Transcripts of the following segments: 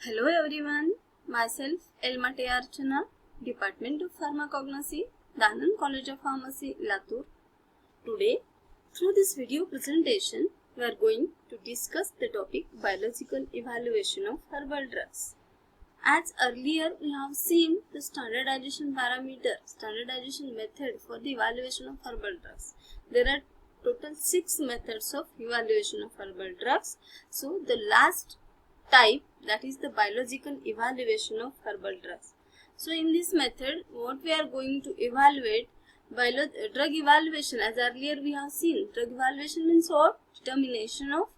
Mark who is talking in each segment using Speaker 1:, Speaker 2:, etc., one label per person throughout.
Speaker 1: Hello everyone, myself Elma T. Archana, Department of Pharmacognosy, Danand College of Pharmacy, Latur. Today, through this video presentation, we are going to discuss the topic biological evaluation of herbal drugs. As earlier we have seen the standardization method for the evaluation of herbal drugs. There are total 6 methods of evaluation of herbal drugs. So the last type, that is the biological evaluation of herbal drugs. So in this method, what we are going to evaluate, drug evaluation, as earlier we have seen, drug evaluation means what? Determination of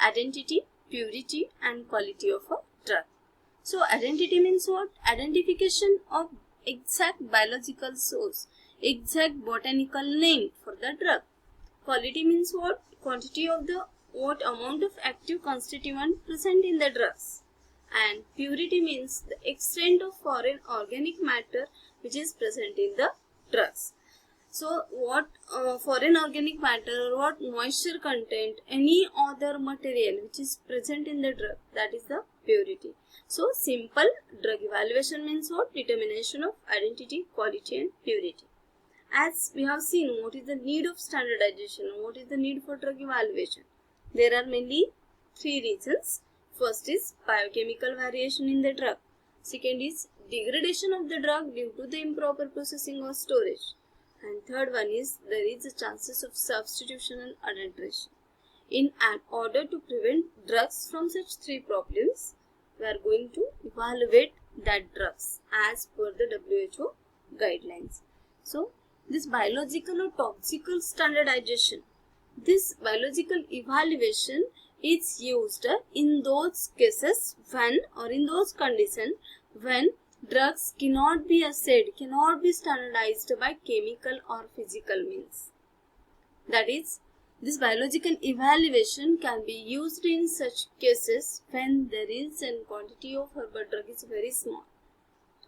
Speaker 1: identity, purity and quality of a drug. So identity means what? Identification of exact biological source, exact botanical name for the drug. Quality means what? Quantity of the what amount of active constituent present in the drugs. And purity means the extent of foreign organic matter which is present in the drugs. So what foreign organic matter or what moisture content, any other material which is present in the drug, that is the purity. So simple drug evaluation means what? Determination of identity, quality and purity. As we have seen, what is the need of standardization, what is the need for drug evaluation? There are mainly 3 reasons. First is biochemical variation in the drug. Second is degradation of the drug due to the improper processing or storage. And third one is there is a chances of substitution and adulteration. In order to prevent drugs from such 3 problems, we are going to evaluate that drugs as per the WHO guidelines. So, this biological or toxical standardization, this biological evaluation is used in those cases when or in those conditions when drugs cannot be assayed, cannot be standardized by chemical or physical means. That is, this biological evaluation can be used in such cases when there is a quantity of herbal drug is very small,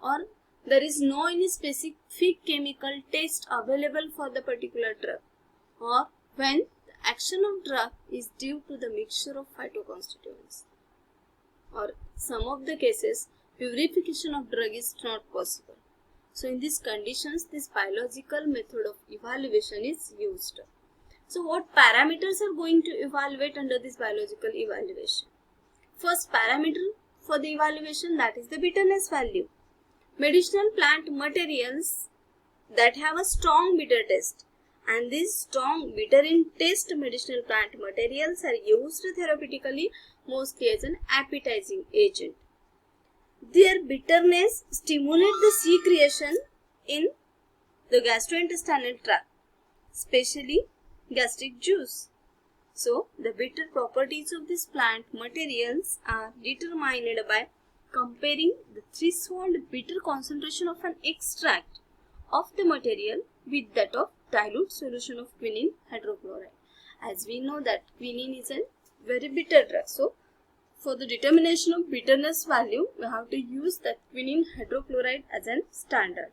Speaker 1: or there is no any specific chemical test available for the particular drug, or when the action of drug is due to the mixture of phytoconstituents, or some of the cases purification of drug is not possible. So in these conditions, this biological method of evaluation is used. So what parameters are going to evaluate under this biological evaluation? First parameter for the evaluation, that is the bitterness value. Medicinal plant materials that have a strong bitter taste, and these strong bitter in taste medicinal plant materials are used therapeutically mostly as an appetizing agent. Their bitterness stimulates the secretion in the gastrointestinal tract, especially gastric juice. So, the bitter properties of these plant materials are determined by comparing the threshold bitter concentration of an extract of the material with that of dilute solution of quinine hydrochloride. As we know that quinine is a very bitter drug. So, for the determination of bitterness value, we have to use that quinine hydrochloride as a standard.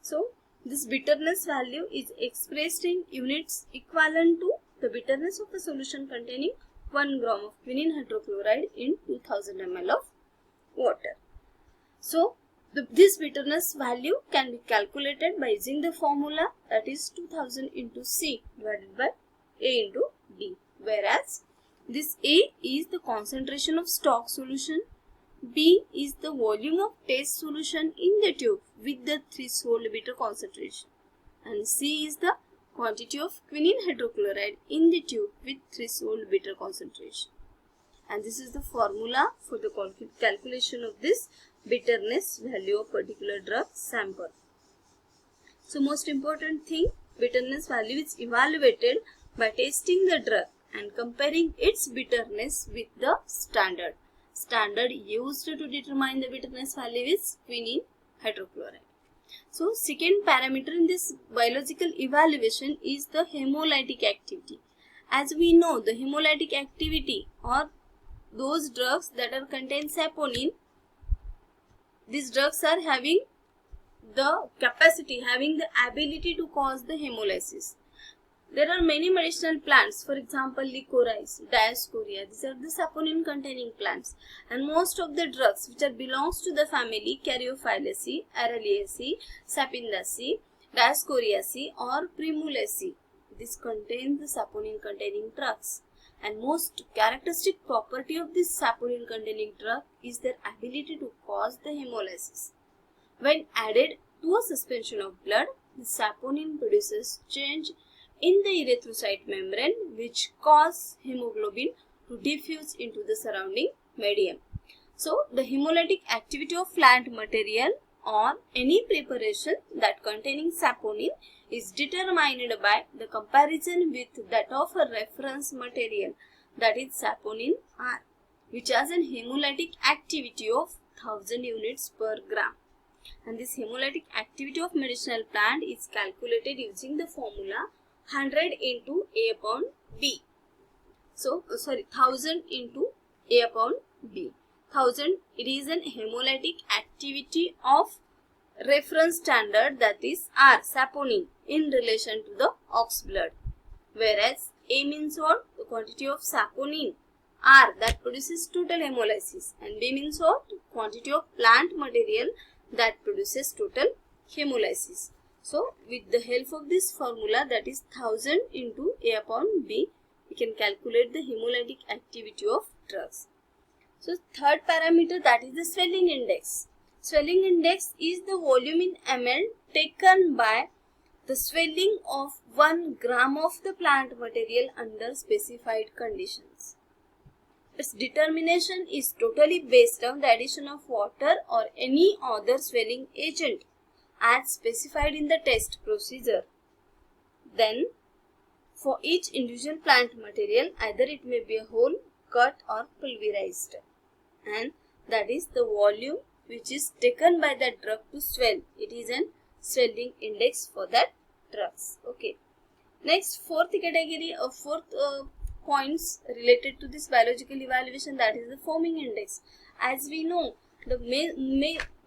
Speaker 1: So, this bitterness value is expressed in units equivalent to the bitterness of a solution containing 1 gram of quinine hydrochloride in 2000 ml of water. So, this bitterness value can be calculated by using the formula, that is 2000 into C divided by A into D, whereas this A is the concentration of stock solution, B is the volume of test solution in the tube with the threshold bitter concentration, and C is the quantity of quinine hydrochloride in the tube with threshold bitter concentration. And this is the formula for the calculation of this bitterness value of particular drug sample. So most important thing, bitterness value is evaluated by tasting the drug and comparing its bitterness with the standard. Standard used to determine the bitterness value is quinine hydrochloride. So second parameter in this biological evaluation is the hemolytic activity. As we know, the hemolytic activity or those drugs that are contain saponin, these drugs are having the capacity, having the ability to cause the hemolysis. There are many medicinal plants, for example licorice, Dioscorea. These are the saponin containing plants, and most of the drugs which belongs to the family Caryophyllaceae, Araliaceae, Sapindaceae, Dioscoreaceae or Primulaceae. This contains the saponin containing drugs, and most characteristic property of this saponin containing drug is their ability to cause the hemolysis. When added to a suspension of blood, the saponin produces change in the erythrocyte membrane which cause hemoglobin to diffuse into the surrounding medium. So, the hemolytic activity of plant material or any preparation that containing saponin is determined by the comparison with that of a reference material, that is saponin R, which has an hemolytic activity of 1000 units per gram. And this hemolytic activity of medicinal plant is calculated using the formula 100 into A upon B. So, 1000 into A upon B. 1000, it is an hemolytic activity of reference standard, that is R, saponin, in relation to the ox blood. Whereas A means what? The quantity of saponin. R, that produces total hemolysis. And B means what? Quantity of plant material that produces total hemolysis. So, with the help of this formula, that is 1000 into A upon B, we can calculate the hemolytic activity of drugs. So, third parameter, that is the swelling index. Swelling index is the volume in ml taken by the swelling of 1 gram of the plant material under specified conditions. Its determination is totally based on the addition of water or any other swelling agent as specified in the test procedure. Then, for each individual plant material, either it may be a whole, cut or pulverized, and that is the volume which is taken by that drug to swell. It is an swelling index for that drugs. Okay. Next, fourth category of points related to this biological evaluation, that is the foaming index. As we know, the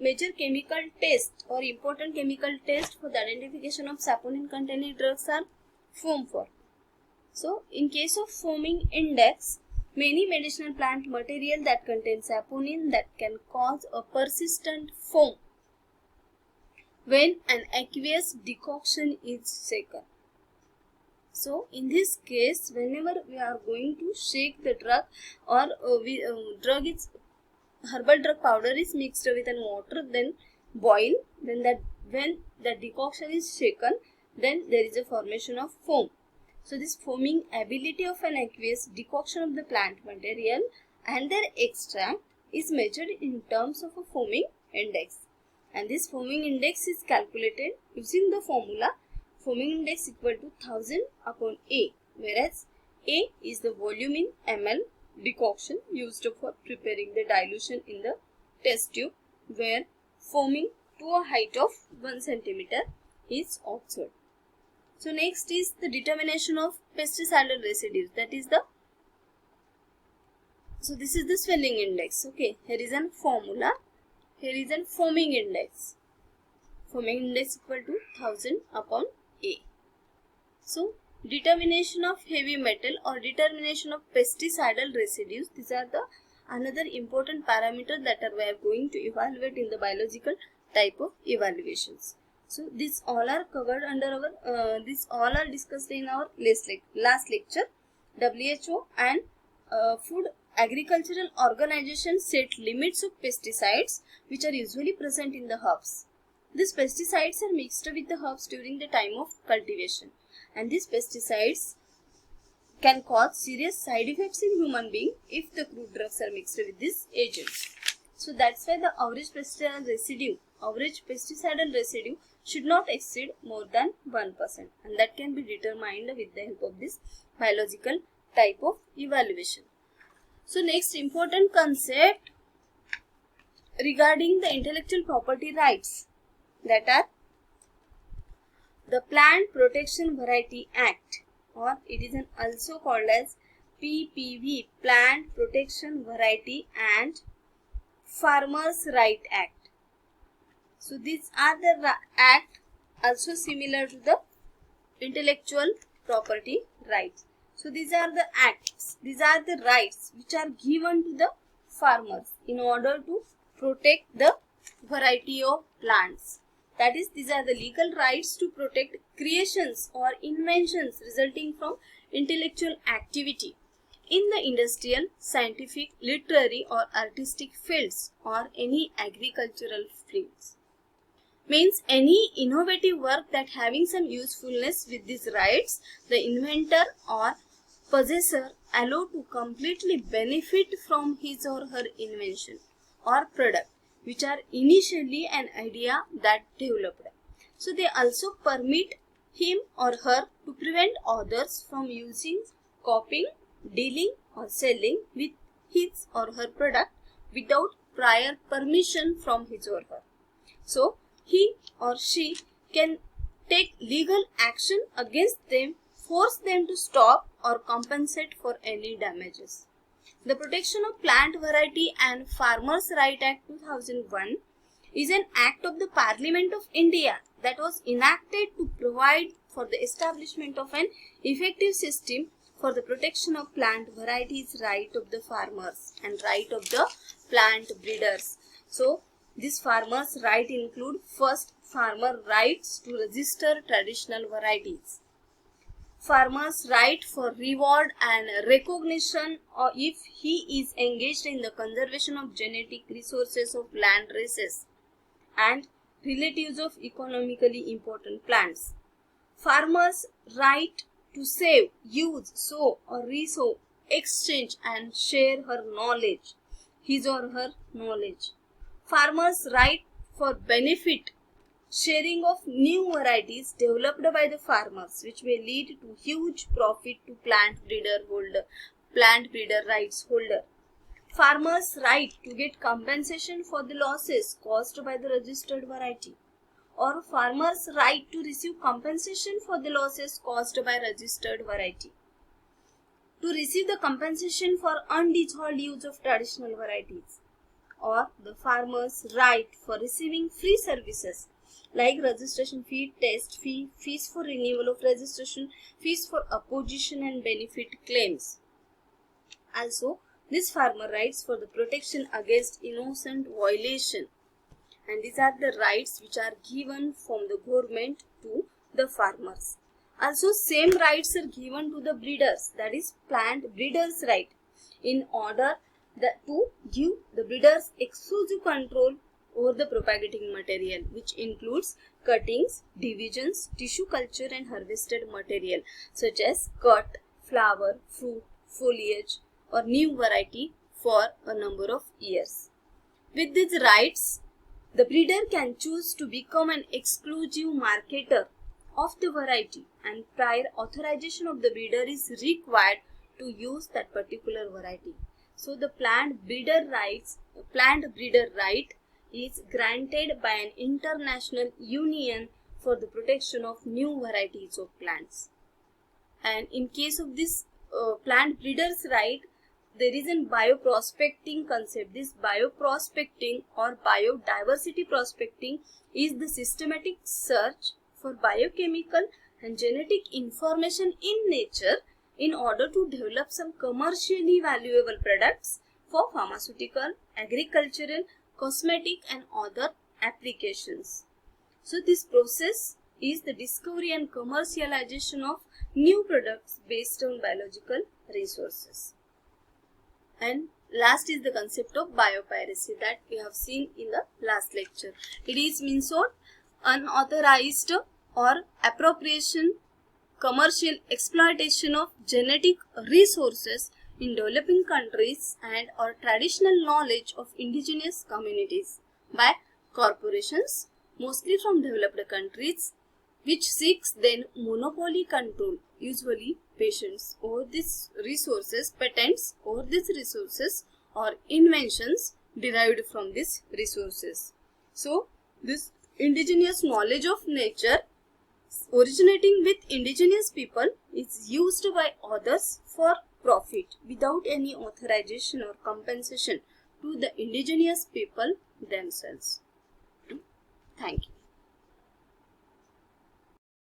Speaker 1: major chemical test or important chemical test for the identification of saponin containing drugs are foam form. So, in case of foaming index, many medicinal plant material that contain saponin that can cause a persistent foam when an aqueous decoction is shaken. So, in this case, whenever we are going to shake the drug or herbal drug powder is mixed with an water, then boil, then when the decoction is shaken, then there is a formation of foam. So, this foaming ability of an aqueous decoction of the plant material and their extract is measured in terms of a foaming index. And this foaming index is calculated using the formula foaming index equal to 1000 upon A, whereas A is the volume in ml decoction used for preparing the dilution in the test tube, where foaming to a height of 1 cm is observed. So, next is the determination of pesticidal residues, that is this is the swelling index. Okay, here is a formula, here is a foaming index. Foaming index equal to 1000 upon A. So, determination of heavy metal or determination of pesticidal residues, these are the another important parameter that we are going to evaluate in the biological type of evaluations. So, these all are covered under our, these all are discussed in our last lecture. WHO and Food Agricultural Organization set limits of pesticides which are usually present in the herbs. These pesticides are mixed with the herbs during the time of cultivation, and these pesticides can cause serious side effects in human being if the crude drugs are mixed with these agents. So that's why the average pesticidal residue should not exceed more than 1%, and that can be determined with the help of this biological type of evaluation. So next important concept regarding the intellectual property rights, that are the Plant Protection Variety Act, or it is also called as PPV, Plant Protection Variety and Farmers' Right Act. So these are the act also similar to the intellectual property rights. So these are the acts, these are the rights which are given to the farmers in order to protect the variety of plants. That is, these are the legal rights to protect creations or inventions resulting from intellectual activity in the industrial, scientific, literary or artistic fields or any agricultural fields. Means any innovative work that having some usefulness with these rights, the inventor or possessor allowed to completely benefit from his or her invention or product, which are initially an idea that developed. So they also permit him or her to prevent others from using, copying, dealing or selling with his or her product without prior permission from his or her. So he or she can take legal action against them, force them to stop or compensate for any damages. The Protection of Plant Variety and Farmers' Right Act 2001 is an act of the Parliament of India that was enacted to provide for the establishment of an effective system for the protection of plant varieties, right of the farmers and right of the plant breeders. So these farmers' right include: first, farmer rights to register traditional varieties; farmer's right for reward and recognition or if he is engaged in the conservation of genetic resources of land races and relatives of economically important plants; farmer's right to save, use, sow or resow, exchange and share her knowledge, his or her knowledge; farmer's right for benefit sharing of new varieties developed by the farmers, which may lead to huge profit to plant breeder rights holder; farmers' right to get compensation for the losses caused by the registered variety, or farmers' right to receive compensation for the losses caused by registered variety; to receive the compensation for undissolved use of traditional varieties, or the farmers' right for receiving free services like registration fee, test fee, fees for renewal of registration, fees for opposition and benefit claims. Also, these farmer rights for the protection against innocent violation, and these are the rights which are given from the government to the farmers. Also, same rights are given to the breeders, that is plant breeders' right, in order to give the breeders exclusive control over the propagating material, which includes cuttings, divisions, tissue culture and harvested material such as cut, flower, fruit, foliage or new variety for a number of years. With these rights, the breeder can choose to become an exclusive marketer of the variety, and prior authorization of the breeder is required to use that particular variety. So the plant breeder right is granted by an international union for the protection of new varieties of plants. And in case of this plant breeders' right, there is a bioprospecting concept. This bioprospecting or biodiversity prospecting is the systematic search for biochemical and genetic information in nature in order to develop some commercially valuable products for pharmaceutical, agricultural, cosmetic and other applications. So this process is the discovery and commercialization of new products based on biological resources. And last is the concept of biopiracy that we have seen in the last lecture. It is means of unauthorized or appropriation, commercial exploitation of genetic resources in developing countries and or traditional knowledge of indigenous communities by corporations, mostly from developed countries, which seeks then monopoly control, usually patents over these resources, patents over these resources or inventions derived from these resources. So this indigenous knowledge of nature originating with indigenous people is used by others for profit without any authorization or compensation to the indigenous people themselves. Thank you.